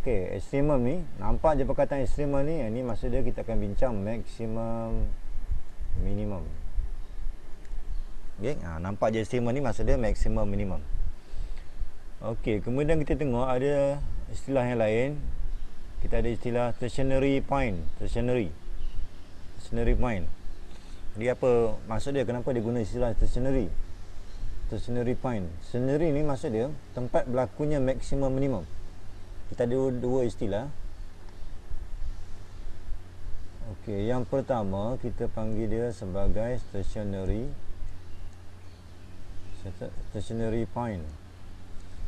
Okey, ekstrimum ni, nampak je perkataan ekstrimum ni, ini maksud dia kita akan bincang maksimum, minimum. Okey, nampak je ekstrimum ni maksud dia maksimum, minimum. Okey, kemudian kita tengok ada istilah yang lain. Kita ada istilah tertiary point, tertiary point. Jadi apa maksud dia, kenapa dia guna istilah tertiary point? Tertiary ni maksud dia tempat berlakunya maksimum, minimum. Kita ada dua istilah. Okey, yang pertama kita panggil dia sebagai tertiary point.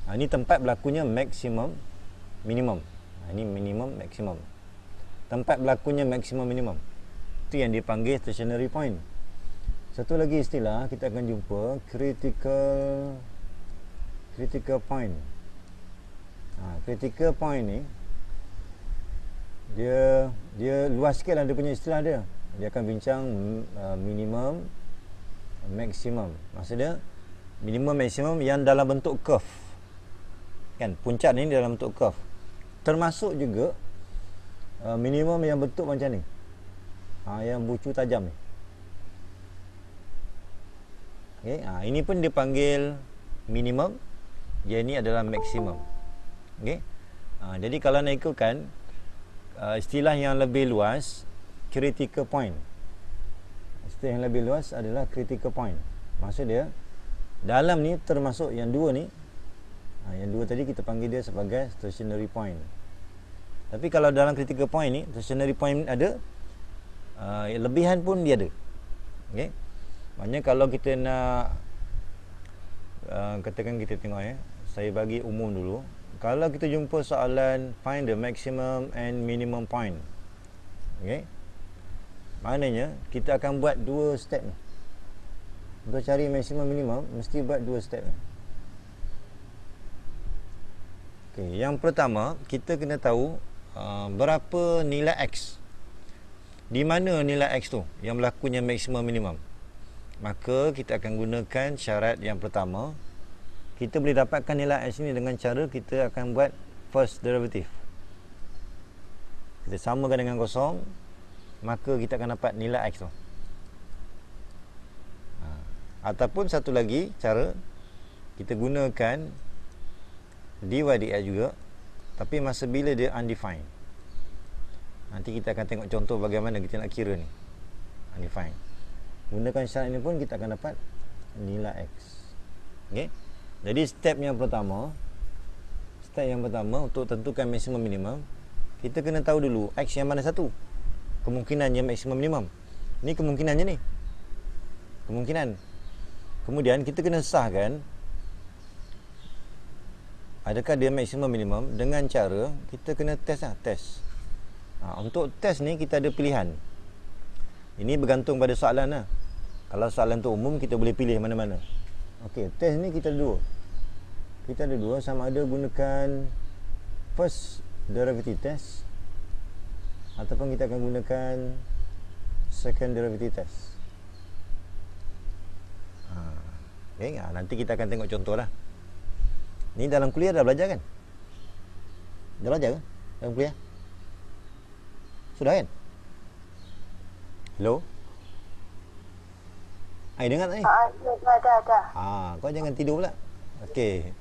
Ini tempat berlakunya maksimum, minimum. Ini minimum, maksimum. Tempat berlakunya maksimum, minimum. Itu yang dipanggil tertiary point. Satu lagi istilah kita akan jumpa critical point. Critical point ni dia luas sikit lah dia punya istilah dia. Dia akan bincang minimum, maksimum. Maksud dia minimum, maksimum yang dalam bentuk curve. Kan, puncak ni dalam bentuk curve. Termasuk juga minimum yang bentuk macam ni. Yang bucu tajam ni. Okay, ini pun dipanggil minimum. Yang ini adalah maksimum. Okay. Jadi kalau nak ikutkan istilah yang lebih luas, critical point. Istilah yang lebih luas adalah critical point. Maksud dia dalam ni termasuk yang dua ni. Yang dua tadi kita panggil dia sebagai stationary point. Tapi kalau dalam critical point ni, stationary point ada, lebihan pun dia ada. Okay. Maknanya kalau kita nak katakan kita tengok saya bagi umum dulu. Kalau kita jumpa soalan find the maximum and minimum point. Okay. Maknanya kita akan buat dua step ni. Untuk cari maksimum, minimum mesti buat dua step ni. Okay, yang pertama kita kena tahu berapa nilai X. Di mana nilai X tu yang berlakunya maksimum, minimum. Maka kita akan gunakan syarat yang pertama. Kita boleh dapatkan nilai X ni dengan cara kita akan buat first derivative. Kita samakan dengan kosong, maka kita akan dapat nilai X tu. Ataupun satu lagi cara, kita gunakan dy dx juga, tapi masa bila dia undefined. Nanti kita akan tengok contoh bagaimana kita nak kira ni undefined. Gunakan syarat ini pun kita akan dapat nilai X. Okay. Jadi step yang pertama untuk tentukan maksimum, minimum, kita kena tahu dulu X yang mana satu kemungkinannya maksimum, minimum. Ni kemungkinannya ni, kemungkinan. Kemudian kita kena sahkan adakah dia maksimum, minimum dengan cara kita kena test. Untuk test ni kita ada pilihan. Ini bergantung pada soalan lah. Kalau soalan tu umum, kita boleh pilih mana-mana. Okey, test ni kita ada dua. Kita ada dua, sama ada gunakan first derivative test ataupun kita akan gunakan second derivative test. Okay, nanti kita akan tengok contoh lah. Ni dalam kuliah dah belajar kan? Dah belajar ke dalam kuliah? Sudah kan? Hello? Ai dengar tak ni? Dah. Kau jangan tidur pula. Okey.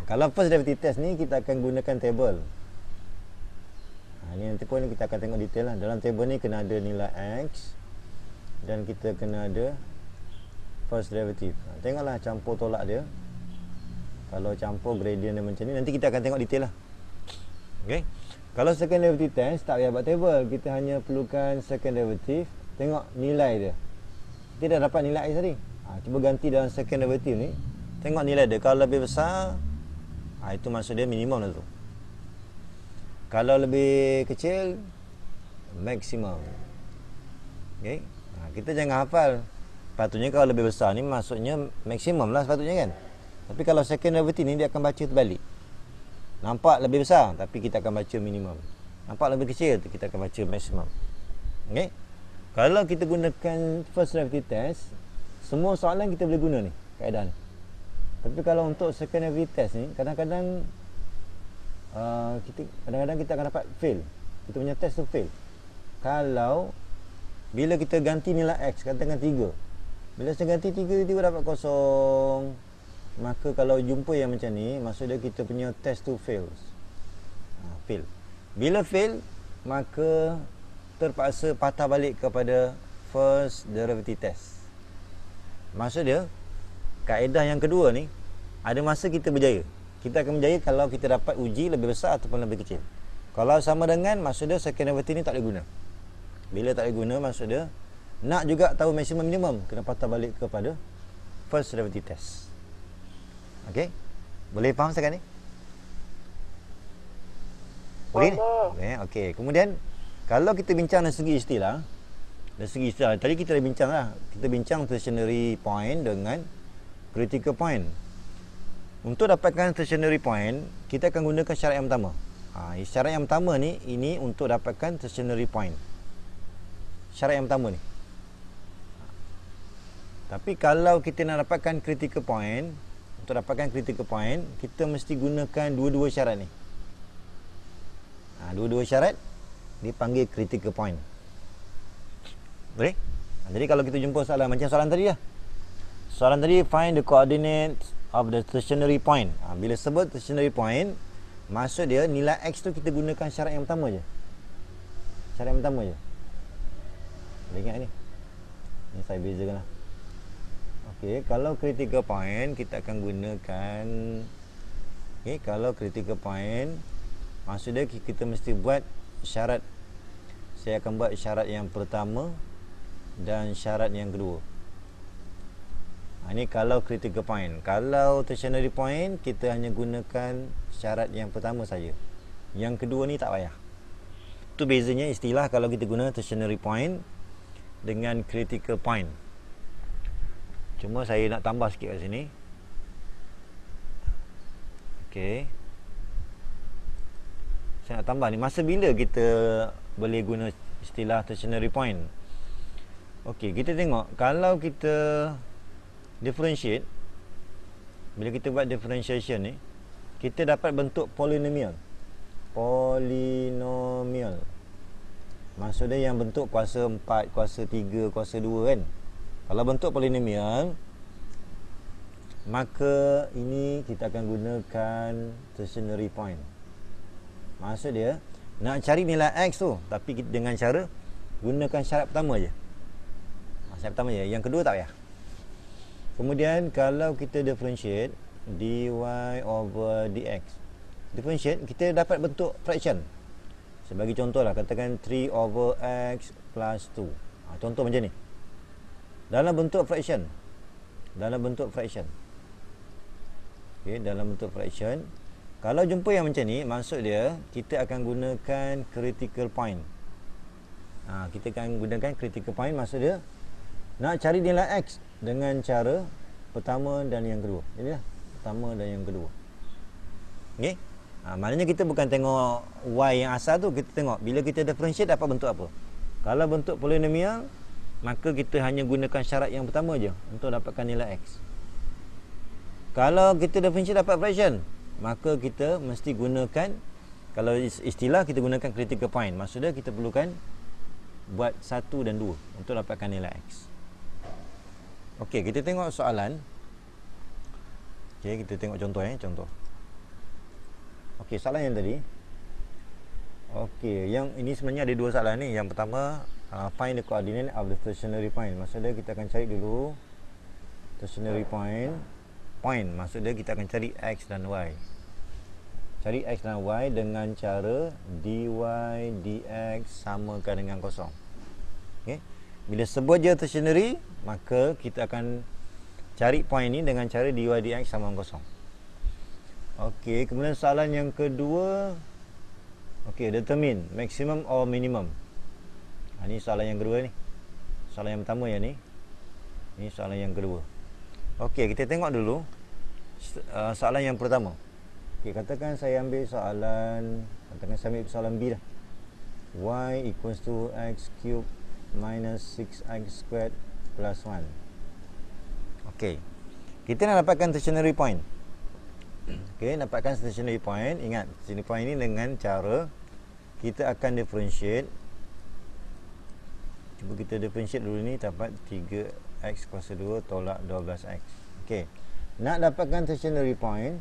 Kalau first derivative test ni kita akan gunakan table. Ini nanti pun kita akan tengok detail lah. Dalam table ni kena ada nilai X dan kita kena ada first derivative. Tengoklah campur tolak dia. Kalau campur gradient dia macam ni, nanti kita akan tengok detail lah. Okey. Kalau second derivative test, tak payah buat table. Kita hanya perlukan second derivative. Tengok nilai dia. Kita dah dapat nilai X tadi. Cuba ganti dalam second derivative ni. Tengok nilai dia. Kalau lebih besar, itu maksud dia minimum lah tu. Kalau lebih kecil, maksimum. Okay. Kita jangan hafal. Patutnya kalau lebih besar ni maksudnya maksimum lah sepatutnya kan. Tapi kalau second derivative ni dia akan baca terbalik. Nampak lebih besar tapi kita akan baca minimum. Nampak lebih kecil kita akan baca maksimum. Okey. Kalau kita gunakan first derivative test, semua soalan kita boleh guna ni kaedah ni. Tapi kalau untuk second derivative test ni, kadang-kadang kadang-kadang kita akan dapat fail. Kita punya test tu fail. Kalau bila kita ganti nilai X, katakan 3. Bila saya ganti 3, tiba-tiba dapat kosong. Maka kalau jumpa yang macam ni, maksud dia kita punya test tu fails. Fail. Bila fail, maka terpaksa patah balik kepada first derivative test. Maksud dia, kaedah yang kedua ni, ada masa kita berjaya. Kita akan berjaya kalau kita dapat uji lebih besar ataupun lebih kecil. Kalau sama dengan, maksud dia second derivative ni tak boleh guna. Bila tak boleh guna, maksud dia nak juga tahu maksimum minimum, kena patah balik kepada first derivative test. Okey? Boleh faham sekarang ni? Boleh? Okey. Kemudian kalau kita bincang dari segi istilah, tadi kita dah bincang lah. Kita bincang stationary point dengan critical point. Untuk dapatkan stationary point, kita akan gunakan syarat yang pertama. Syarat yang pertama ni, ini untuk dapatkan stationary point. Syarat yang pertama ni. Tapi kalau kita nak dapatkan critical point, untuk dapatkan critical point, kita mesti gunakan dua-dua syarat ni. Dua-dua syarat dipanggil critical point. Boleh? Jadi kalau kita jumpa soalan macam soalan tadi lah. Soalan tadi, find the coordinates of the stationary point. Bila sebut stationary point, maksud dia nilai X tu kita gunakan syarat yang pertama je. Syarat yang pertama je. Boleh ingat ni? Ni saya bezakan lah. Okey, kalau critical point kita akan gunakan, kalau critical point, maksud dia kita mesti buat syarat. Saya akan buat syarat yang pertama dan syarat yang kedua. Ini kalau critical point. Kalau stationary point, kita hanya gunakan syarat yang pertama saja. Yang kedua ni tak payah. Itu bezanya istilah kalau kita guna stationary point dengan critical point. Cuma saya nak tambah sikit kat sini. Okey. Saya nak tambah ni, masa bila kita boleh guna istilah stationary point? Okey, kita tengok kalau kita differentiate, bila kita buat differentiation ni, kita dapat bentuk polinomial. Polinomial. Maksudnya yang bentuk kuasa 4, kuasa 3, kuasa 2 kan. Kalau bentuk polinomial, maka ini kita akan gunakan stationary point. Maksud dia nak cari nilai X tu, tapi dengan cara gunakan syarat pertama je. Syarat pertama je, yang kedua tak payah. Kemudian kalau kita differentiate dy over dx, differentiate kita dapat bentuk fraction. Sebagai contoh lah, katakan 3 over x plus 2. Contoh macam ni, dalam bentuk fraction. Dalam bentuk fraction. Okey, dalam bentuk fraction. Kalau jumpa yang macam ni, maksud dia kita akan gunakan critical point. Kita akan gunakan critical point, maksud dia nak cari nilai X dengan cara pertama dan yang kedua. Inilah pertama dan yang kedua. Okey? Maknanya kita bukan tengok Y yang asal tu, kita tengok bila kita differentiate dapat bentuk apa. Kalau bentuk polinomial, maka kita hanya gunakan syarat yang pertama je untuk dapatkan nilai X. Kalau kita differentiate dapat fraction, maka kita mesti gunakan, kalau istilah kita gunakan critical point. Maksudnya kita perlukan buat 1 dan 2 untuk dapatkan nilai X. Okey, kita tengok soalan. Okey, kita tengok contoh contoh. Okey, soalan yang tadi. Okey, yang ini sebenarnya ada dua soalan ni. Yang pertama, find the coordinate of the stationary point. Maksudnya kita akan cari dulu stationary point. Maksudnya kita akan cari X dan Y. Cari X dan Y dengan cara dy dx samakan dengan kosong. Okey. Bila sebut je stationary, maka kita akan cari point ni dengan cara dy dx sama dengan kosong. Okey, kemudian soalan yang kedua. Okey, determine maximum or minimum. Ini soalan yang kedua ni. Soalan yang pertama yang ni. Ini soalan yang kedua. Okey, kita tengok dulu soalan yang pertama. Okey, katakan saya ambil soalan, soalan B dah. Y equals to x cube minus 6x squared plus 1. Okey. Kita nak dapatkan stationary point. Okey, dapatkan stationary point. Ingat, stationary point ni dengan cara kita akan differentiate. Cuba kita differentiate dulu ni, dapat 3x kuasa 2 tolak 12x. Okey. Nak dapatkan stationary point.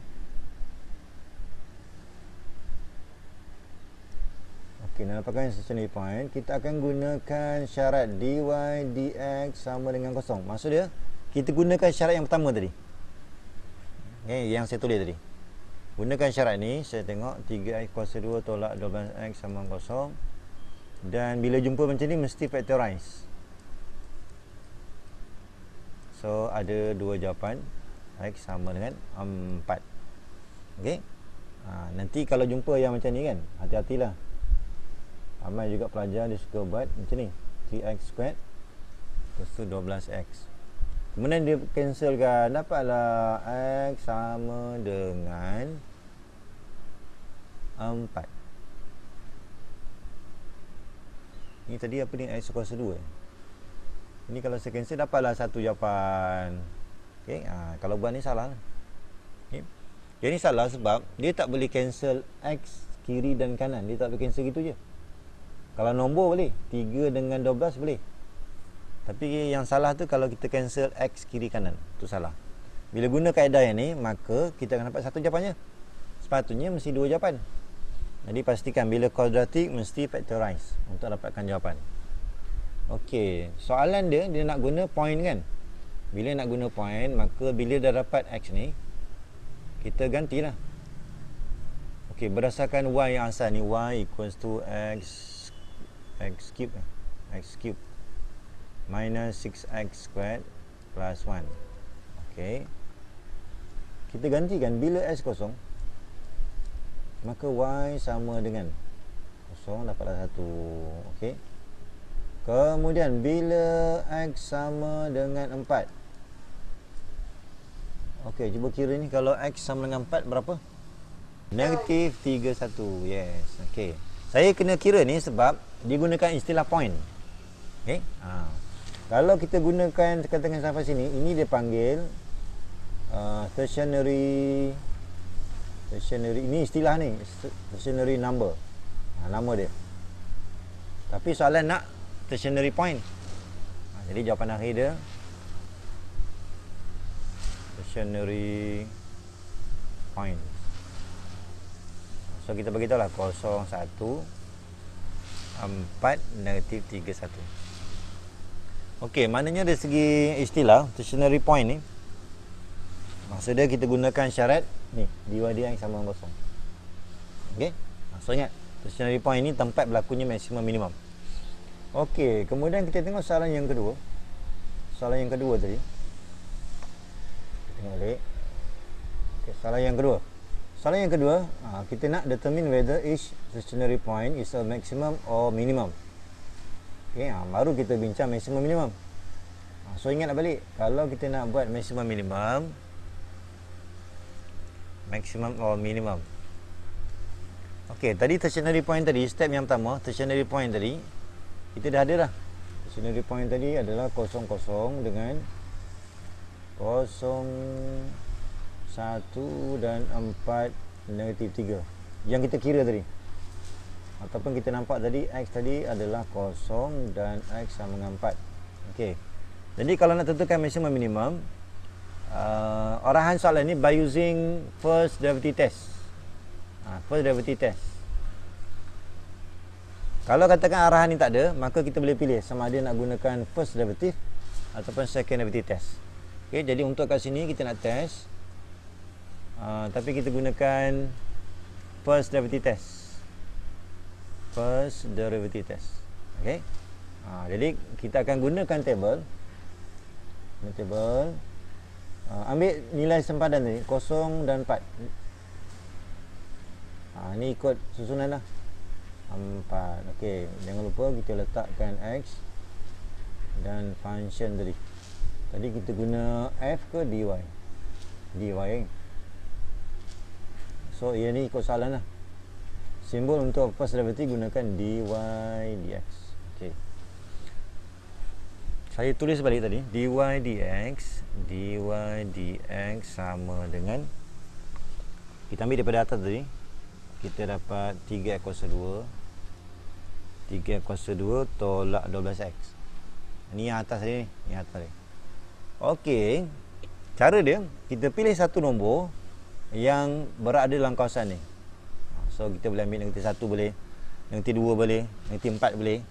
Okey, nak dapatkan stationary point, kita akan gunakan syarat dy dx sama dengan kosong. Maksud dia, kita gunakan syarat yang pertama tadi. Okey, yang saya tulis tadi. Gunakan syarat ni, saya tengok 3x kuasa 2 tolak 12x sama kosong. Dan bila jumpa macam ni, mesti factorize. So, ada dua jawapan. X sama dengan 4. Okey. Nanti kalau jumpa yang macam ni kan, hati-hatilah. Ramai juga pelajar dia suka buat macam ni, 3x squared lepas tu 12x. Kemudian dia cancelkan, dapatlah x sama dengan 4. Ni tadi apa ni, x kuasa 2. Ini kalau saya cancel, dapatlah satu jawapan. Okey, kalau buat ni salah. Okey. Jadi salah sebab dia tak boleh cancel x kiri dan kanan. Dia tak boleh cancel gitu je. Kalau nombor boleh, 3 dengan 12 boleh. Tapi yang salah tu kalau kita cancel x kiri kanan. Tu salah. Bila guna kaedah yang ni, maka kita akan dapat satu jawapannya. Sepatutnya mesti dua jawapan. Jadi pastikan bila kuadratik mesti factorize untuk dapatkan jawapan. Okey, soalan dia nak guna point kan. Bila nak guna point, maka bila dah dapat x ni, kita gantilah. Okey, berdasarkan y yang asal ni, y equals to x cube minus 6x squared plus 1. Okey, kita gantikan bila x kosong, maka y sama dengan kosong, dapatlah 1. Okey, kemudian bila x sama dengan 4. Okey, cuba kira ni, kalau x sama dengan 4 berapa? Negatif 31. Yes. Okey, saya kena kira ni sebab dia gunakan istilah point. Okey, kalau kita gunakan katakan sampai sini, ini dia panggil stationary, ini istilah ni stationary number, nama dia. Tapi soalan nak stationary point. Jadi jawapan akhir dia stationary point. So kita bagi tahu lah 0, 1, 4, negatif 31. Okey, maknanya dari segi istilah stationary point ni, maksudnya kita gunakan syarat ni, dy dx sama dengan kosong. Okey, so ingat stationary point ni tempat berlakunya maksimum minimum. Okey, kemudian kita tengok soalan yang kedua. Soalan yang kedua tadi, kita tengok balik. Okey, soalan yang kedua. Soalan yang kedua, kita nak determine whether each stationary point is a maximum or minimum. Okey, baru kita bincang maximum minimum. So ingat balik, kalau kita nak buat maximum minimum, maximum or minimum. Okey, tadi stationary point tadi, step yang pertama, stationary point tadi kita dah ada dah. Stationary point tadi adalah 0, 0 dengan 0, 1 dan 4, negatif 3 yang kita kira tadi. Ataupun kita nampak tadi x tadi adalah 0 dan x sama dengan 4. Okey, jadi kalau nak tentukan maximum minimum, arahan soalan ni by using first derivative test. First derivative test. Kalau katakan arahan ni tak ada, maka kita boleh pilih sama ada nak gunakan first derivative ataupun second derivative test. Okey, jadi untuk kat sini kita nak test, tapi kita gunakan first derivative test. First derivative test. Okey. Jadi kita akan gunakan table. Table. Ambil nilai sempadan tadi 0 dan 4. Ni ikut susunan lah. 4. Okey, jangan lupa kita letakkan x dan function tadi. Tadi kita guna f ke dy? Dy kan? So ia ni ikut soalan lah. Simbol untuk first derivative gunakan dy dx. Okey, saya tulis balik tadi, dy dx sama dengan Kita ambil daripada atas tadi. Kita dapat 3x kuasa 2. 3x kuasa 2 tolak 12x. Ni yang atas tadi ni. Yang atas tadi. Okey. Cara dia, kita pilih satu nombor yang berada dalam kawasan ni. So kita boleh ambil negatif 1 boleh, negatif 2 boleh, negatif 4 boleh.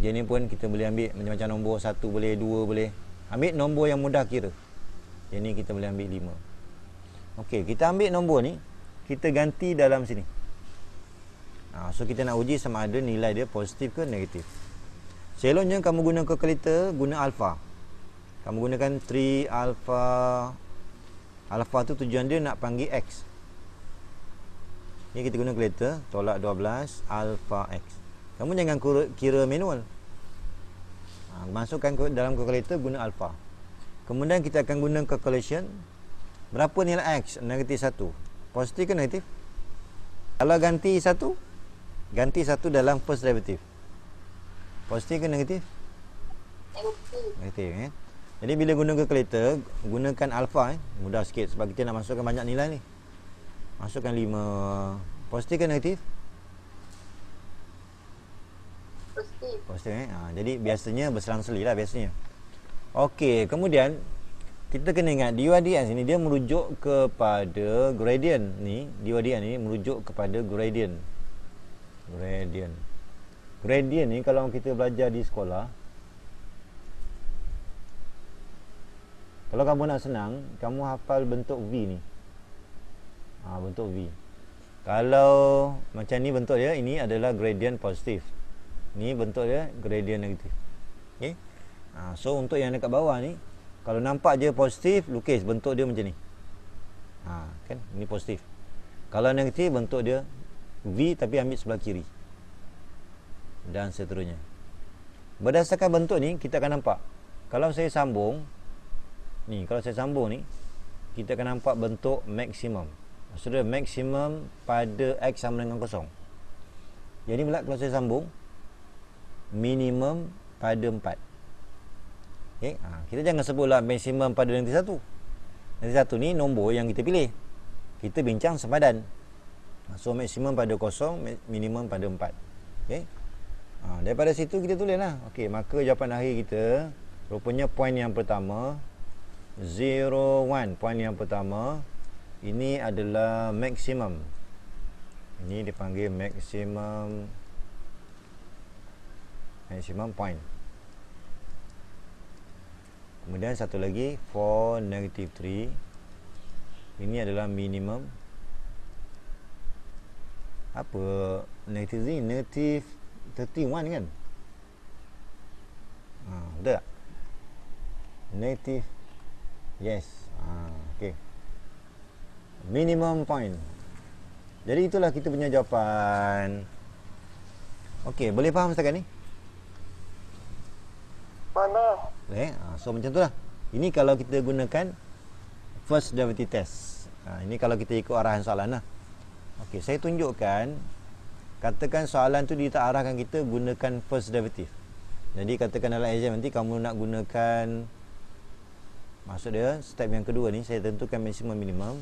Jadi ni pun kita boleh ambil macam-macam nombor, 1 boleh, 2 boleh. Ambil nombor yang mudah kira. Jadi ni kita boleh ambil 5. Okey, kita ambil nombor ni, kita ganti dalam sini. So kita nak uji sama ada nilai dia positif ke negatif. Selonnya kamu guna kalkulator, guna alpha. Kamu gunakan 3 alpha. Alpha tu tujuan dia nak panggil x. Ni kita guna kalkulator, tolak 12 alpha x. Kamu jangan kira manual. Masukkan dalam kalkulator, guna alpha. Kemudian kita akan guna calculation. Berapa nilai x? Negatif 1. Positif ke negatif? Kalau ganti 1, ganti 1 dalam first derivative. Positif ke negatif? Negatif. Jadi bila guna kalkulator, gunakan alpha. Mudah sikit sebab kita nak masukkan banyak nilai ni. Masukkan 5. Positif ke negatif? Positif. Positif. Jadi biasanya berselang-seli lah biasanya. Okey, kemudian kita kena ingat dy dx ni dia merujuk kepada gradient ni. Dy dx ni merujuk kepada gradient. Gradient ni kalau kita belajar di sekolah, kalau kamu nak senang, kamu hafal bentuk V ni. Bentuk V. Kalau macam ni bentuk dia, ini adalah gradient positif. Ni bentuk dia gradient negatif. Okey. So untuk yang dekat bawah ni, kalau nampak je positif, lukis bentuk dia macam ni. Kan? Ini positif. Kalau negatif, bentuk dia V tapi ambil sebelah kiri. Dan seterusnya. Berdasarkan bentuk ni, kita akan nampak. Kalau saya sambung, kalau saya sambung ni, kita akan nampak bentuk maksimum. Maksudnya maksimum pada x sama dengan kosong. Jadi pula kalau saya sambung, minimum pada 4. Okay? Kita jangan sebutlah maksimum pada negatif 1. Negatif 1 ni nombor yang kita pilih. Kita bincang sepadan. So maksimum pada kosong, minimum pada 4. Okay? Daripada situ kita tulislah. Okey, maka jawapan akhir kita rupanya poin yang pertama 0, 1. Poin yang pertama ini adalah maksimum. Ini dipanggil maksimum point. Kemudian satu lagi for negative 3. Ini adalah minimum. Apa negative 3? Negative 31 kan? Betul tak? Negative. Yes. Okay. Minimum point. Jadi itulah kita punya jawapan. Okey, boleh faham setakat ni? Boleh. So macam tu lah. Ini kalau kita gunakan first derivative test. Ini kalau kita ikut arahan soalan lah. Okey, saya tunjukkan. Katakan soalan tu dia tak arahkan kita gunakan first derivative. Jadi katakan dalam exam nanti kamu nak gunakan, maksud dia step yang kedua ni, saya tentukan maksimum minimum.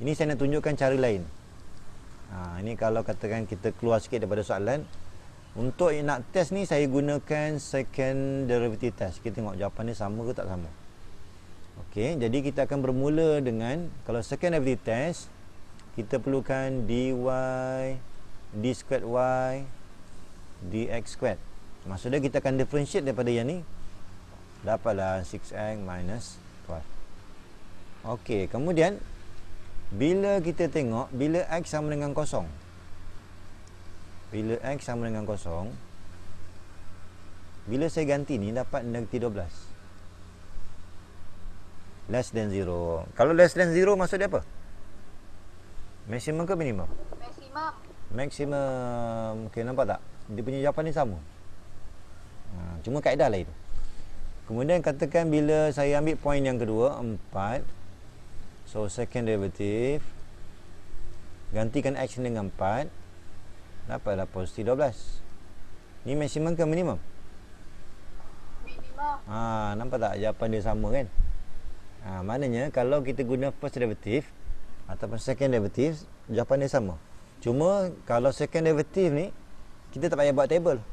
Ini saya nak tunjukkan cara lain. Ini kalau katakan kita keluar sikit daripada soalan. Untuk nak test ni saya gunakan second derivative test. Kita tengok jawapan ni sama ke tak sama. Okey, jadi kita akan bermula dengan, kalau second derivative test, kita perlukan dy d squared y dx squared. Maksudnya kita akan differentiate daripada yang ni. Dapatlah 6x minus 12. Okey, kemudian bila kita tengok, bila x sama dengan kosong, bila x sama dengan kosong, bila saya ganti ni dapat negatif 12. Less than 0. Kalau less than 0 maksud dia apa? Maksimum ke minimum? Maksimum. Maksimum. Okey, nampak tak? Dia punya jawapan ni sama. Cuma kaedah lain. Kemudian katakan bila saya ambil poin yang kedua, 4. So second derivative, gantikan x dengan 4, dapatlah positif 12. Ni maksimum ke minimum? Minimum. Nampak tak jawapan dia sama kan? Maknanya kalau kita guna first derivative, ataupun second derivative, jawapan dia sama. Cuma kalau second derivative ni kita tak payah buat table.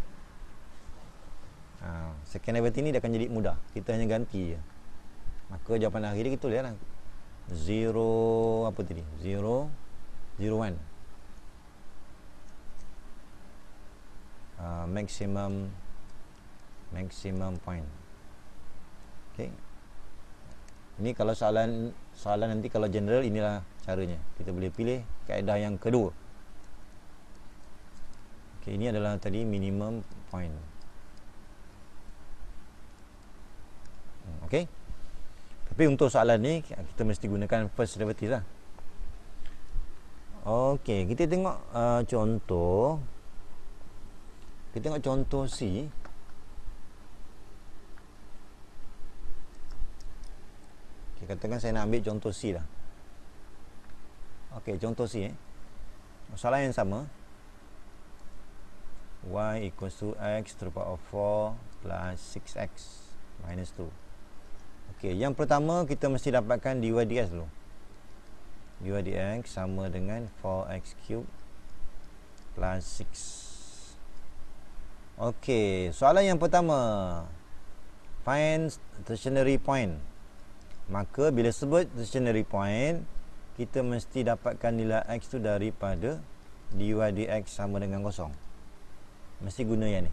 Second derivative ni dia akan jadi mudah. Kita hanya ganti je. Maka jawapan akhir dia kita tulis lah. 0 apa tadi? 0 1. Maximum point. Okey. Ini kalau soalan nanti kalau general, inilah caranya. Kita boleh pilih kaedah yang kedua. Okey, ini adalah tadi minimum point. Okey. Tapi untuk soalan ni kita mesti gunakan first derivative lah. Okey, kita tengok contoh. Kita tengok contoh C. Okay, katakan saya nak ambil contoh C lah. Okey, contoh C soalan yang sama. Y equals to x to the power of 4 plus 6x minus 2. Okey, yang pertama kita mesti dapatkan dy dx dulu. Dy dx sama dengan 4x cube plus 6. Okey, soalan yang pertama, find stationary point. Maka bila sebut stationary point, kita mesti dapatkan nilai x tu daripada dy dx sama dengan kosong. Mesti guna yang ni.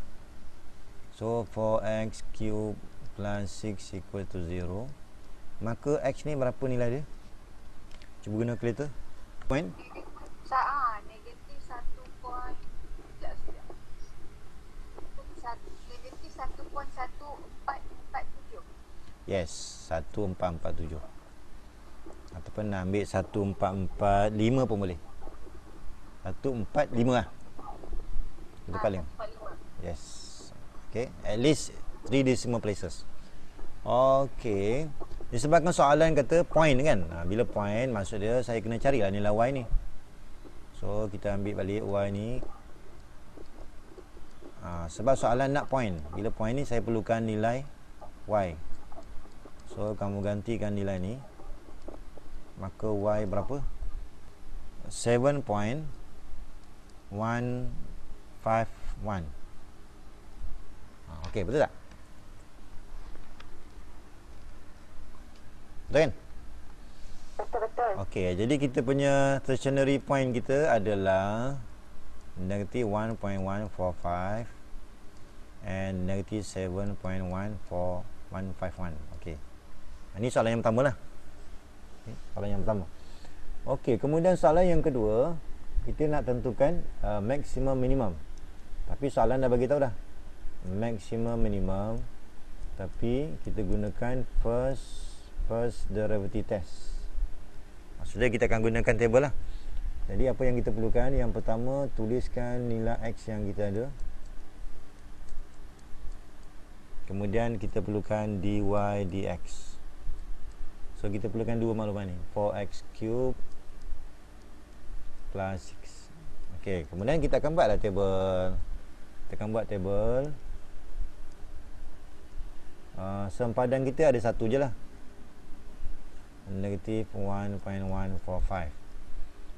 So 4x cube plus 6 equal to 0. Maka x ni berapa nilai dia? Cuba guna calculator. Point negatif 1.1447. Yes, 1447. Ataupun nak ambil 1445 pun boleh. 145 lah. Itu paling. Yes. Okay, at least 3 decimal places. Okay, disebabkan soalan kata point kan. Bila point, maksud dia saya kena carilah nilai y ni. So kita ambil balik y ni. Sebab soalan nak point. Bila point ni saya perlukan nilai y. So kamu gantikan nilai ni. Maka y berapa? 7.151. Okey, betul tak? Betul kan? Betul. Okey, jadi kita punya stationary point kita adalah negative 1.145 and negative 7.14151. Okey. Ini soalan yang pertama lah. Okay, soalan yang pertama. Okey, kemudian soalan yang kedua, kita nak tentukan maximum minimum. Tapi soalan dah bagi tahu dah. Maximum minimum, tapi kita gunakan first derivative test. Maksudnya kita akan gunakan table lah. Jadi apa yang kita perlukan? Yang pertama, tuliskan nilai x yang kita ada. Kemudian kita perlukan dy dx. So kita perlukan dua maklumat ni, 4x cube plus 6. Okey, kemudian kita akan buatlah table. Kita akan buat table. Sempadan kita ada satu je lah, negative 1.145.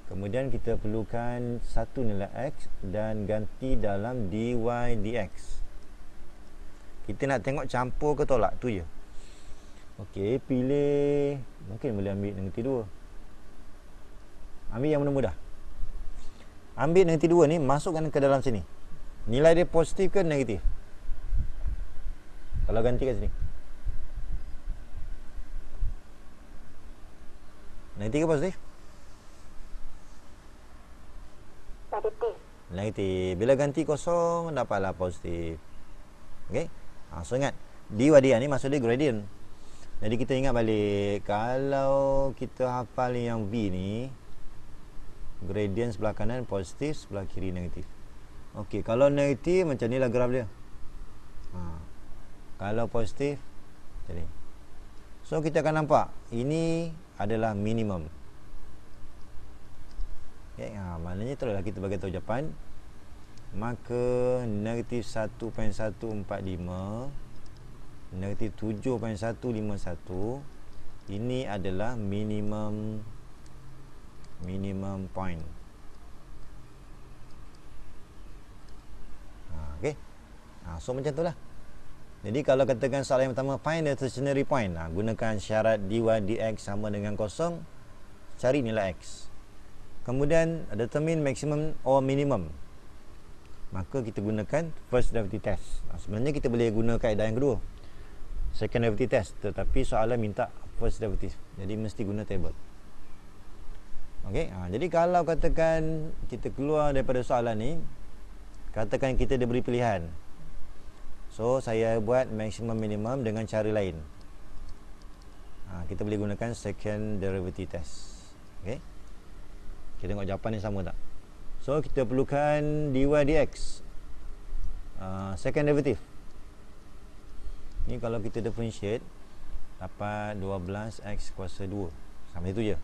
Kemudian kita perlukan satu nilai x dan ganti dalam dy dx. Kita nak tengok campur ke tolak, tu je. Okey, pilih, mungkin boleh ambil negatif 2. Ambil yang mana mudah. Ambil negatif 2 ni, masukkan ke dalam sini. Nilai dia positif ke negatif? Kalau ganti kat sini, negatif ke positif? Negatif. Bila ganti kosong, dapatlah positif. Okey. So ingat, dy dx ni maksud dia gradient. Jadi kita ingat balik, kalau kita hafal yang v ni, gradient sebelah kanan positif, sebelah kiri negatif. Okey, kalau negatif macam inilah graf dia. Kalau positif, jadi. So kita akan nampak ini adalah minimum. Okay, maknanya teruslah kita bagi tahu jawapan. Maka negatif 1.145, negatif 7.151, ini adalah minimum minimum point. Okey. So macam itulah. Jadi kalau katakan soalan yang pertama, find the stationary point, gunakan syarat dy dx sama dengan kosong, cari nilai x. Kemudian determine maximum or minimum, maka kita gunakan first derivative test. Sebenarnya kita boleh guna kaedah yang kedua, second derivative test, tetapi soalan minta first derivative, jadi mesti guna table. Okey, jadi kalau katakan kita keluar daripada soalan ni, katakan kita diberi pilihan, so saya buat maximum minimum dengan cara lain, kita boleh gunakan second derivative test. Okey, kita tengok jawapan ni sama tak. So kita perlukan dy dx, second derivative. Ni kalau kita differentiate dapat 12x kuasa 2, sama itu je.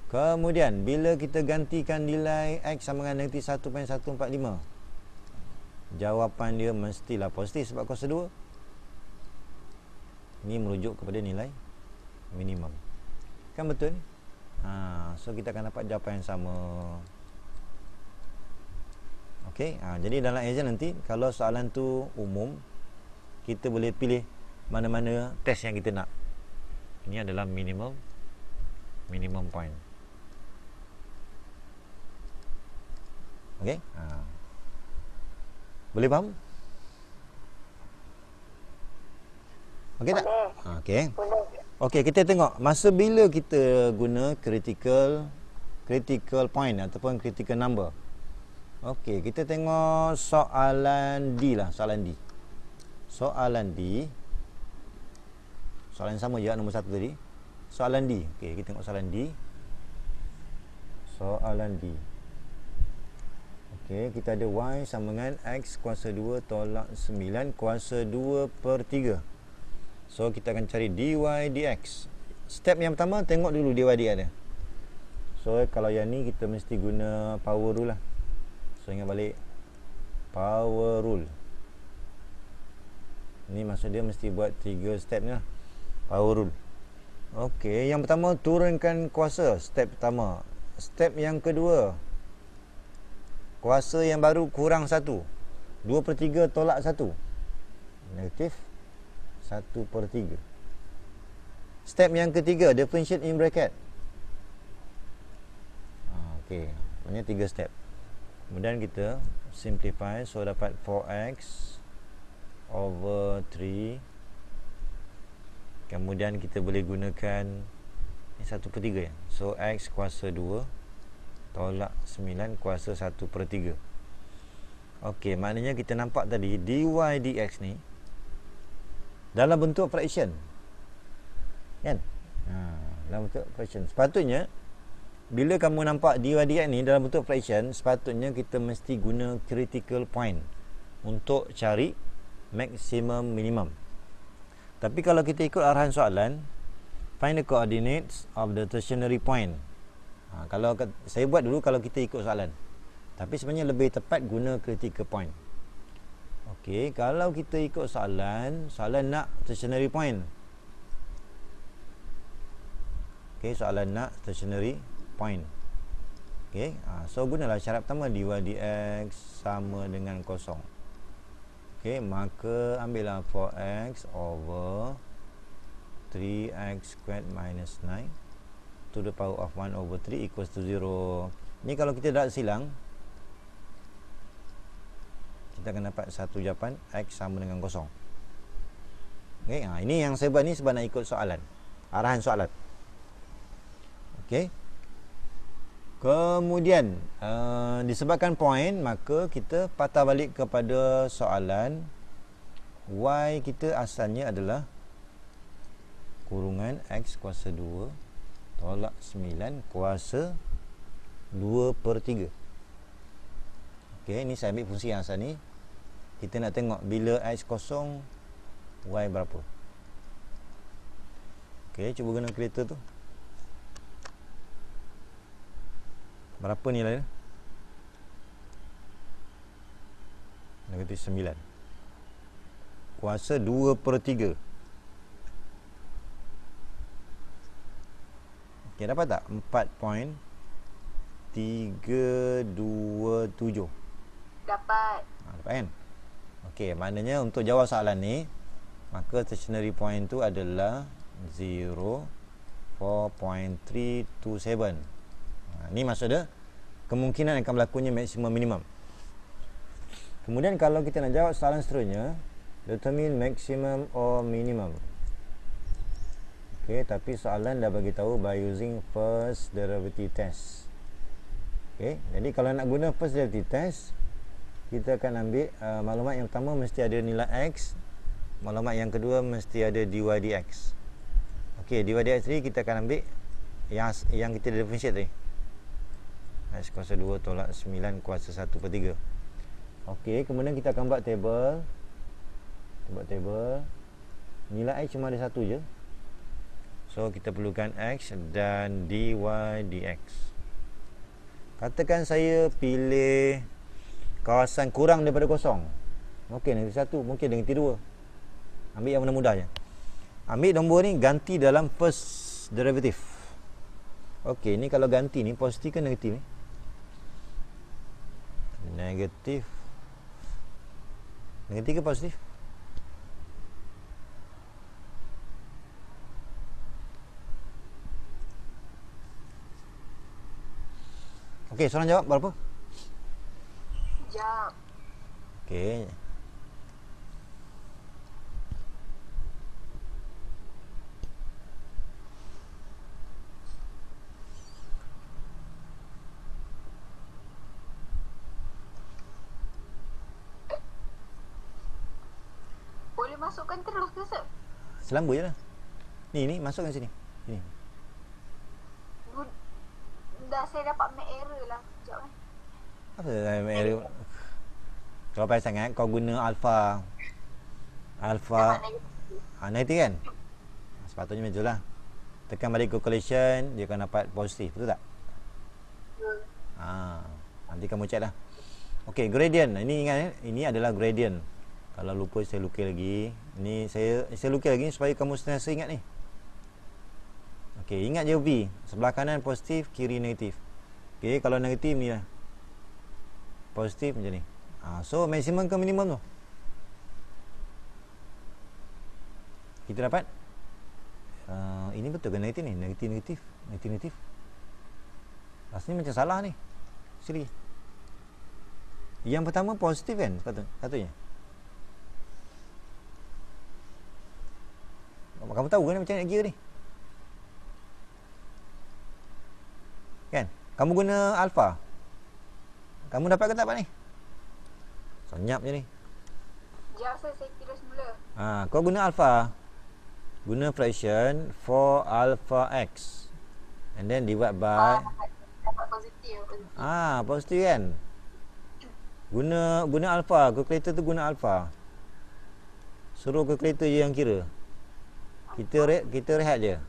Kemudian bila kita gantikan nilai x sama dengan negatif 1.145, jawapan dia mestilah positif sebab kuasa 2. Ini merujuk kepada nilai minimum. Kan betul ni? So kita akan dapat jawapan yang sama. Okey, jadi dalam exam nanti kalau soalan tu umum, kita boleh pilih mana-mana test yang kita nak. Ini adalah minimum point. Okey, boleh faham? Okey tak? Okey. Okey, kita tengok masa bila kita guna critical point ataupun critical number. Okey, kita tengok soalan D lah, soalan D. Soalan sama je nombor 1 tadi. Soalan D. Okey, kita tengok soalan D. Okey, kita ada y sama dengan x kuasa 2 tolak 9 kuasa 2/3. So kita akan cari dy dx. Step yang pertama, tengok dulu dy dx dia. So kalau yang ni kita mesti guna power rule lah. So ingat balik power rule. Ni maksud dia mesti buat 3 step ni lah, power rule. Okey, yang pertama turunkan kuasa, step pertama. Step yang kedua, kuasa yang baru kurang 1. 2/3 tolak 1, negatif 1/3. Step yang ketiga, differentiate in bracket. Okey, maknanya 3 step. Kemudian kita simplify, so dapat 4x over 3. Kemudian kita boleh gunakan ni 1/3 ya. So x kuasa 2 tolak 9 kuasa 1/3. Okey, maknanya kita nampak tadi dy dx ni dalam bentuk fraction, kan? Dalam bentuk fraction. Sepatutnya bila kamu nampak dy dx ni dalam bentuk fraction, sepatutnya kita mesti guna critical point untuk cari maximum minimum. Tapi kalau kita ikut arahan soalan, find the coordinates of the stationary point. Kalau saya buat dulu kalau kita ikut soalan, tapi sebenarnya lebih tepat guna critical point. Okey, kalau kita ikut soalan nak stationary point. Okey, soalan nak stationary point. Okey, so gunalah syarat pertama, dy dx sama dengan kosong. Okey, maka ambillah 4x over 3x squared minus 9 to the power of 1 over 3 equals to 0. Ni kalau kita dah silang, kita akan dapat satu jawapan x sama dengan kosong. Okey, ini yang saya buat ni sebab nak ikut soalan, arahan soalan. Okey. Kemudian disebabkan point, maka kita patah balik kepada soalan. Y kita asalnya adalah kurungan x kuasa 2 tolak 9 kuasa 2/3. Okey, ni saya ambil fungsi yang asal ni. Kita nak tengok bila x kosong, y berapa. Okey, cuba guna kalkulator tu. Berapa nilai dia? Negatif 9 kuasa 2/3. Okey, dapat tak? 4.5 327. Dapat. Dapat kan? Okey, maknanya untuk jawab soalan ni, maka stationary point tu adalah 4.327. Ni maksud dia kemungkinan akan berlakunya maksimum minimum. Kemudian kalau kita nak jawab soalan seterusnya, determine maximum or minimum. Okey, tapi soalan dah bagi tahu by using first derivative test. Okey, jadi kalau nak guna first derivative test, kita akan ambil maklumat yang pertama mesti ada nilai x, maklumat yang kedua mesti ada dy dx. Okey, dy dx ni kita akan ambil yang kita differentiate tadi. X kuasa 2 tolak 9 kuasa 1/3. Okey, kemudian kita akan buat table. Nilai x cuma ada satu je. So kita perlukan x dan dy dx. Katakan saya pilih kawasan kurang daripada kosong. Okey, negati 1, mungkin negati 2. Ambil yang mana mudah je. Ambil nombor ni, ganti dalam first derivative. Okey, ni kalau ganti ni positif ke negatif ni? Negatif. Negatif ke positif? Okey, soalan jawab berapa? Jap. Okey. Boleh masukkan terus ke Sir? Selamba je lah. Ni masukkan sini. Sini. Dah saya dapat make error lah. Sekejap ni. Apa error? Kalau payah sangat, kau guna alpha. Dapat negatif. Negatif kan? Sepatutnya macam tu lah. Tekan balik calculation, dia akan dapat positif. Betul tak? Nanti kamu check lah. Okey, gradient. Ini ingat, ini adalah gradient. Kalau lupa saya lukis lagi. Ni saya lukis lagi supaya kamu sentiasa ingat ni. Okey, ingat je V. Sebelah kanan positif, kiri negatif. Okey, kalau negatif ni lah. Positif macam ni. So maksimum ke minimum tu? Kita dapat ini betul ke negatif ni? Negatif. Rasanya macam salah ni. Sini. Yang pertama positif kan? Sepatutnya. Kamu tahu kan macam nak kira ni? Kan? Kamu guna alpha. Kamu dapat ke tak dapat ni? Senyap je ni. Sekejap saya kira semula. Kau guna alpha. Guna fraction for alpha x. And then divide by Dapat positif. positif kan? Guna alpha. Calculator tu guna alpha. Suruh calculator je yang kira. Kita rehat je.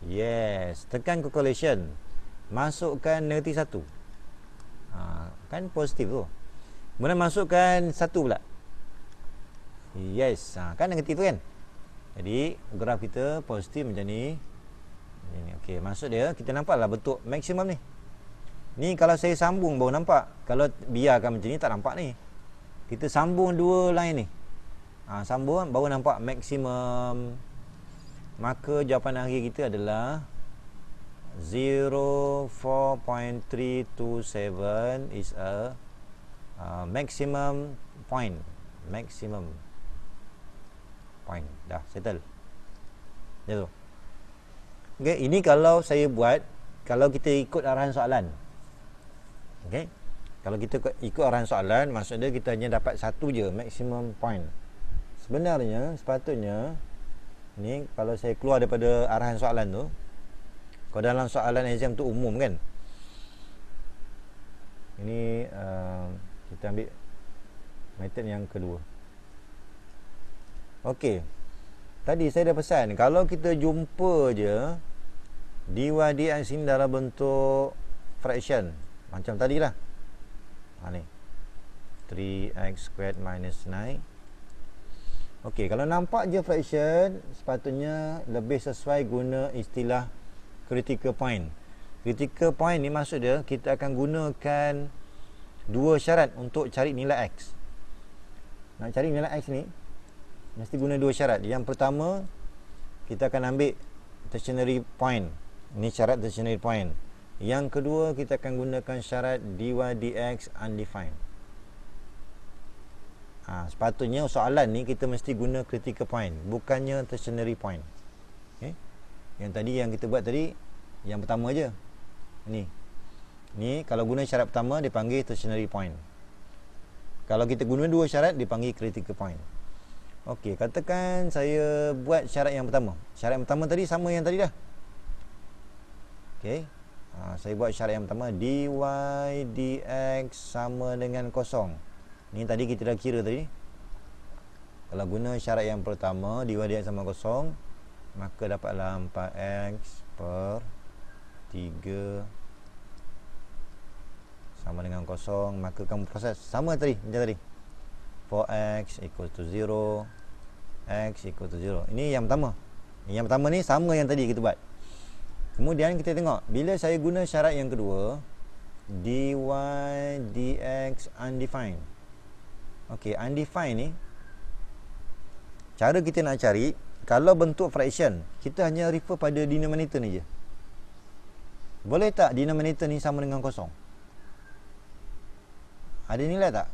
Yes, tekan calculation. Masukkan negatif 1. Kan positif tu. Kemudian masukkan 1 pula. Yes, kan negatif tu kan. Jadi graf kita positif macam ni. Okey, maksud dia kita nampaklah bentuk maksimum ni. Ni kalau saya sambung baru nampak. Kalau biarkan macam ni tak nampak ni. Kita sambung dua line ni. Sambung baru nampak maksimum. Maka jawapan akhir kita adalah 4.327 is a maximum point. Dah settle. Ya tu. Okey, ini kalau saya buat, kalau kita ikut arahan soalan. Okey. Kalau kita ikut arahan soalan, maksudnya kita hanya dapat satu je maximum point. Sebenarnya sepatutnya ni kalau saya keluar daripada arahan soalan tu, kalau dalam soalan exam tu umum kan. Ini kita ambil metod yang kedua. Okey. Tadi saya dah pesan, kalau kita jumpa je dy dx ini dalam bentuk fraction macam tadilah. Ni 3x squared minus 9. Okey, kalau nampak je fraction, sepatutnya lebih sesuai guna istilah critical point. Critical point ni maksud dia kita akan gunakan dua syarat untuk cari nilai X. Nak cari nilai X ni mesti guna dua syarat. Yang pertama, kita akan ambil tertiary point. Ini syarat tertiary point. Yang kedua, kita akan gunakan syarat dy dx undefined. Sepatutnya soalan ni kita mesti guna critical point, bukannya tertiary point. Okay? Yang tadi yang kita buat tadi, yang pertama je. Ni kalau guna syarat pertama dipanggil tertiary point. Kalau kita guna dua syarat dipanggil critical point. Okey, katakan saya buat syarat yang pertama. Syarat yang pertama tadi sama yang tadi dah. Okey. Saya buat syarat yang pertama, dy dx sama dengan kosong. Ni tadi kita dah kira tadi. Kalau guna syarat yang pertama, dy dx sama kosong, maka dapatlah 4x per 3 sama dengan kosong. Maka kamu proses sama tadi, macam tadi. 4x equal to 0, x equal to 0. Ini yang pertama. Yang pertama ni sama yang tadi kita buat. Kemudian kita tengok, bila saya guna syarat yang kedua, dy dx undefined. Okey, undefined ni cara kita nak cari, kalau bentuk fraction, kita hanya refer pada denominator ni je. Boleh tak denominator ni sama dengan kosong? Ada nilai tak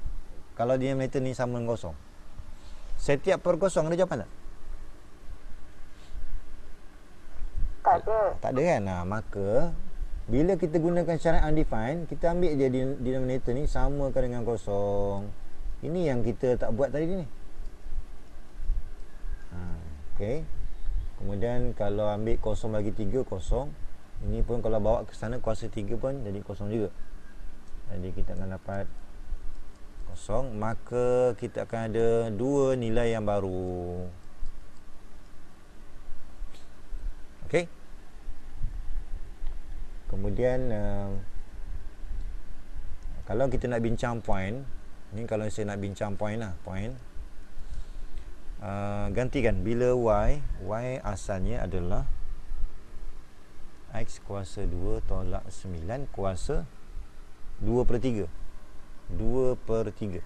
kalau denominator ni sama dengan kosong? Setiap per kosong ada jawapan tak? Tak ada. Tak ada kan? Maka bila kita gunakan syarat undefined, kita ambil je denominator ni samakan dengan kosong. Ini yang kita tak buat tadi ni. Okey. Kemudian kalau ambil kosong bagi 3, kosong. Ini pun kalau bawa ke sana kuasa 3 pun jadi kosong juga. Jadi kita akan dapat kosong. Maka kita akan ada dua nilai yang baru. Okey. Kemudian kalau kita nak bincang point, ni kalau saya nak bincang point lah, point. Gantikan bila y asalnya adalah x kuasa 2 tolak 9 kuasa 2/3. 2/3.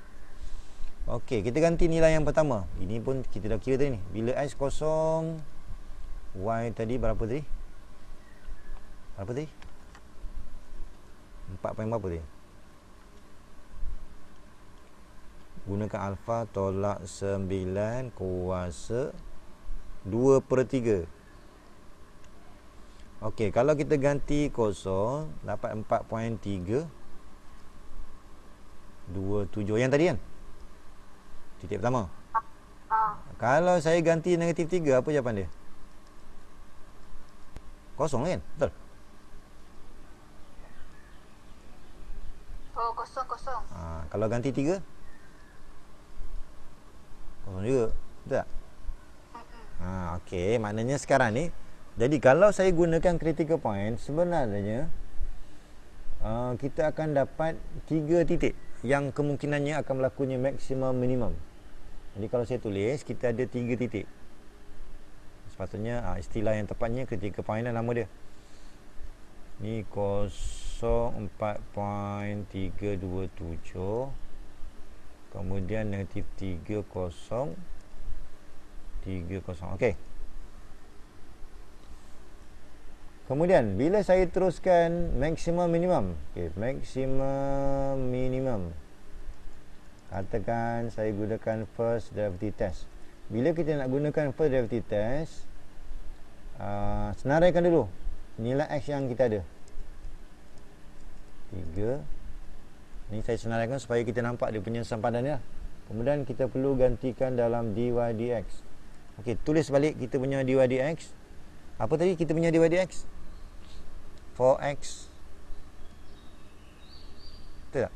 Okey, kita ganti nilai yang pertama. Ini pun kita dah kira tadi ni. Bila x kosong, y tadi berapa tadi? Berapa tadi? 4 point berapa tadi? Gunakan alfa tolak 9 kuasa 2/3. Okey, kalau kita ganti kosong, dapat 4.327 yang tadi kan? Titik pertama. Kalau saya ganti negatif 3, apa jawapan dia? Kosong kan? Betul? Oh, kosong. Kalau ganti 3? Kosong juga. Betul tak? Okey, maknanya sekarang ni, jadi kalau saya gunakan critical point, sebenarnya kita akan dapat 3 titik yang kemungkinannya akan berlakunya maksimum minimum. Jadi kalau saya tulis, kita ada 3 titik. Sepatutnya istilah yang tepatnya critical point lah nama dia. Ni 4.327. Kemudian negatif 30. Okey. Kemudian bila saya teruskan maksimum minimum. Okey, maksimum minimum. Katakan saya gunakan first derivative test. Bila kita nak gunakan first derivative test, senaraikan dulu nilai x yang kita ada. 3. Ni saya senaraikan supaya kita nampak dia punya sempadan dia. Kemudian kita perlu gantikan dalam dy dx. Okey, tulis balik kita punya dy dx. Apa tadi kita punya dy dx? 4x. Betul tak?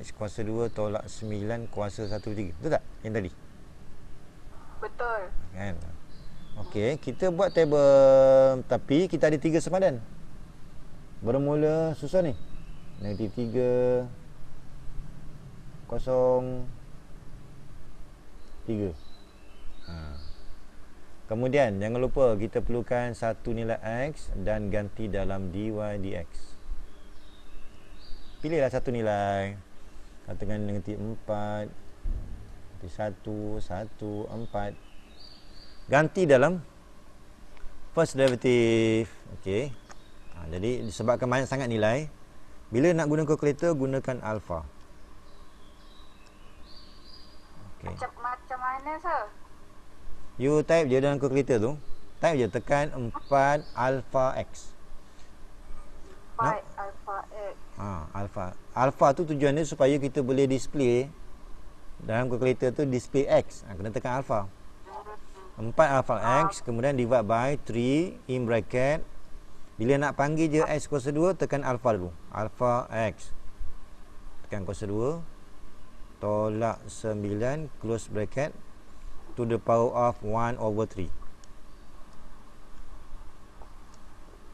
X kuasa 2 tolak 9 kuasa 1/3. Betul tak yang tadi? Betul. Kan? Okey, kita buat table tapi kita ada 3 sempadan. Bermula susun ni. Negatif 3 0 3. Kemudian jangan lupa kita perlukan satu nilai X dan ganti dalam dy dx. Pilihlah satu nilai. Katakan negatif 4, negatif 1, 1, 4. Ganti dalam first derivative. Okey. Jadi disebabkan banyak sangat nilai, bila nak guna kalkulator, gunakan alpha. Okey. Macam mana, sir? You type je dalam kalkulator tu. Type je, tekan 4 alpha x. 5 alpha x. Alpha. Alpha tu tujuan dia supaya kita boleh display dalam kalkulator tu, display x. Kena tekan alpha. 4 alpha x, kemudian divide by 3 in bracket. Bila nak panggil je x kuasa 2, tekan alpha dulu. Alpha x. Tekan kuasa 2. Tolak 9, close bracket, to the power of 1/3.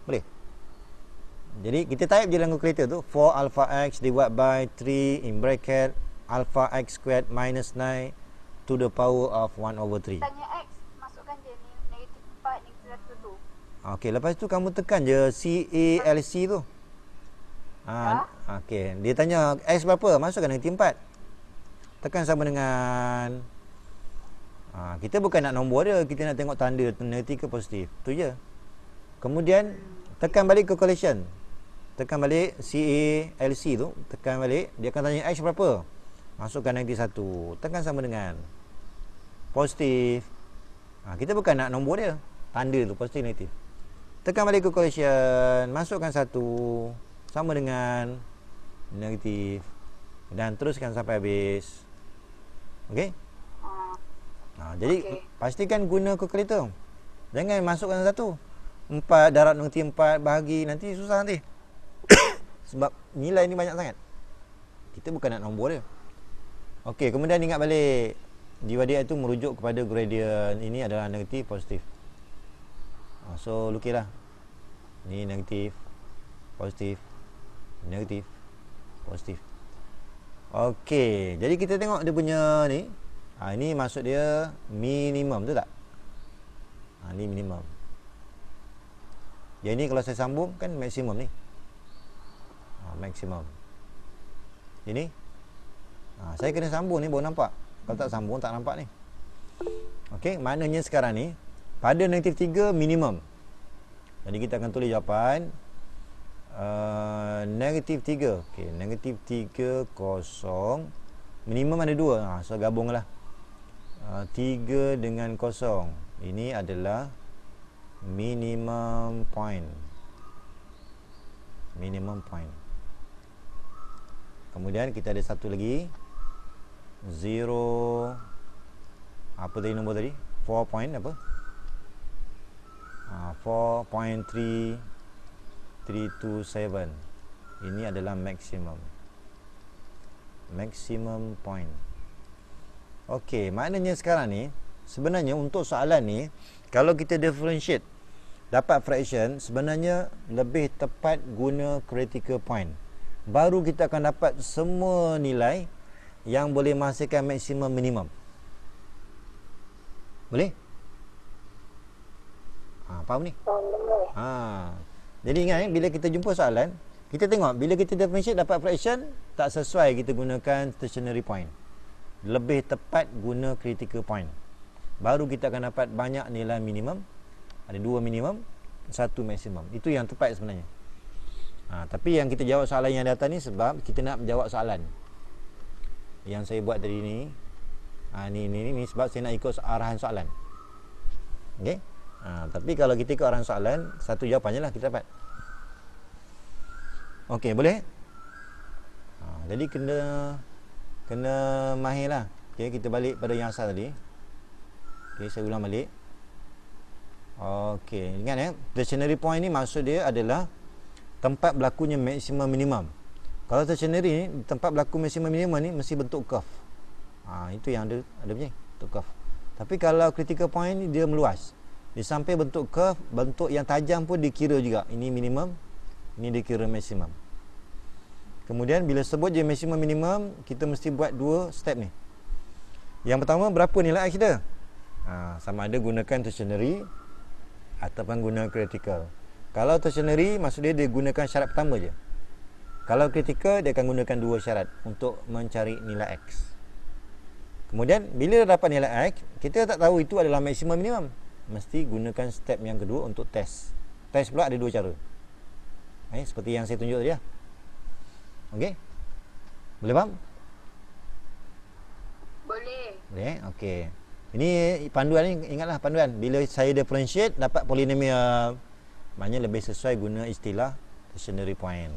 Boleh? Jadi kita type je dalam kalkulator tu, 4 alpha x divide by 3 in bracket alpha x squared minus 9 to the power of 1/3. Tanya x, masukkan je ni negatif 4, negatif 1 tu. Okey, lepas tu kamu tekan je CALC tu. Okey, dia tanya x berapa? Masukkan negatif 4. Tekan sama dengan kita bukan nak nombor dia, kita nak tengok tanda negatif ke positif. Tu je. Kemudian tekan balik calculation. Tekan balik CALC tu, tekan balik, dia akan tanya x berapa? Masukkan negatif 1. Tekan sama dengan positif. Kita bukan nak nombor dia, tanda tu positif negatif. Tekan balik calculation, masukkan 1 sama dengan negatif, dan teruskan sampai habis. Okey? Jadi pastikan guna kalkulator. Jangan masukkan 1. 4 darab negatif 4 bahagi, nanti susah nanti. Sebab nilai ni banyak sangat. Kita bukan nak nombor dia. Okey, kemudian ingat balik dy dx itu merujuk kepada gradient. Ini adalah negatif, positif. So lukislah. Ni negatif, positif, negatif, positif. Okey, jadi kita tengok dia punya ni. Ini maksud dia minimum, betul tak? Ni minimum. Yang ni kalau saya sambung kan maksimum ni. Maksimum. Ini saya kena sambung ni baru nampak. Kalau tak sambung tak nampak ni. Okey, maknanya sekarang ni pada negatif 3 minimum. Jadi kita akan tulis jawapan negatif 3. Okey, negatif 3 kosong. Minimum ada 2. So gabunglah. 3 dengan kosong. Ini adalah minimum point. Minimum point. Kemudian kita ada satu lagi. 0. Apa tadi nombor tadi? 4 point apa? 4.3327. Ini adalah maksimum. Maximum point. Okey, maknanya sekarang ni sebenarnya untuk soalan ni, kalau kita differentiate dapat fraction, sebenarnya lebih tepat guna critical point. Baru kita akan dapat semua nilai yang boleh menghasilkan maksimum minimum. Boleh? Faham ni? Jadi ingat bila kita jumpa soalan, kita tengok bila kita differentiate dapat fraction, tak sesuai kita gunakan stationary point. Lebih tepat guna critical point. Baru kita akan dapat banyak nilai minimum. Ada 2 minimum, 1 maksimum. Itu yang tepat sebenarnya. Tapi yang kita jawab soalan yang datang ni sebab kita nak menjawab soalan yang saya buat tadi ni. Ni sebab saya nak ikut arahan soalan. Okey? Tapi kalau kita ikut arahan soalan, satu jawapannya lah kita dapat. Okey, boleh? Jadi kena mahir lah. Okey, kita balik pada yang asal tadi. Okey, saya ulang balik. Okey, ingat ya, stationary point ni maksud dia adalah tempat berlakunya maksimum minimum. Kalau stationary ni, tempat berlaku maksimum minimum ni mesti bentuk curve. Itu yang ada punya bentuk curve. Tapi kalau critical point ni dia meluas. Di samping bentuk curve, bentuk yang tajam pun dikira juga. Ini minimum, ini dikira maksimum. Kemudian bila sebut je maksimum minimum, kita mesti buat 2 step ni. Yang pertama, berapa nilai X kita? Sama ada gunakan tertiary ataupun guna critical. Kalau tertiary maksud dia gunakan syarat pertama je. Kalau critical dia akan gunakan dua syarat untuk mencari nilai X. Kemudian bila dah dapat nilai X, kita tak tahu itu adalah maksimum minimum. Mesti gunakan step yang kedua untuk test. Test pula ada dua cara. Seperti yang saya tunjuk tadi lah. Okey? Boleh faham? Boleh. Boleh, okey. Ini panduan ni, ingatlah panduan. Bila saya differentiate dapat polinomial, maknanya lebih sesuai guna istilah tertiary point.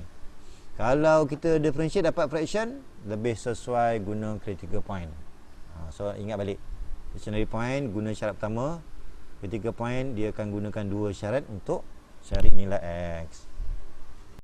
Kalau kita differentiate dapat fraction, lebih sesuai guna critical point. So ingat balik, tertiary point guna syarat pertama, critical point dia akan gunakan dua syarat untuk cari nilai X.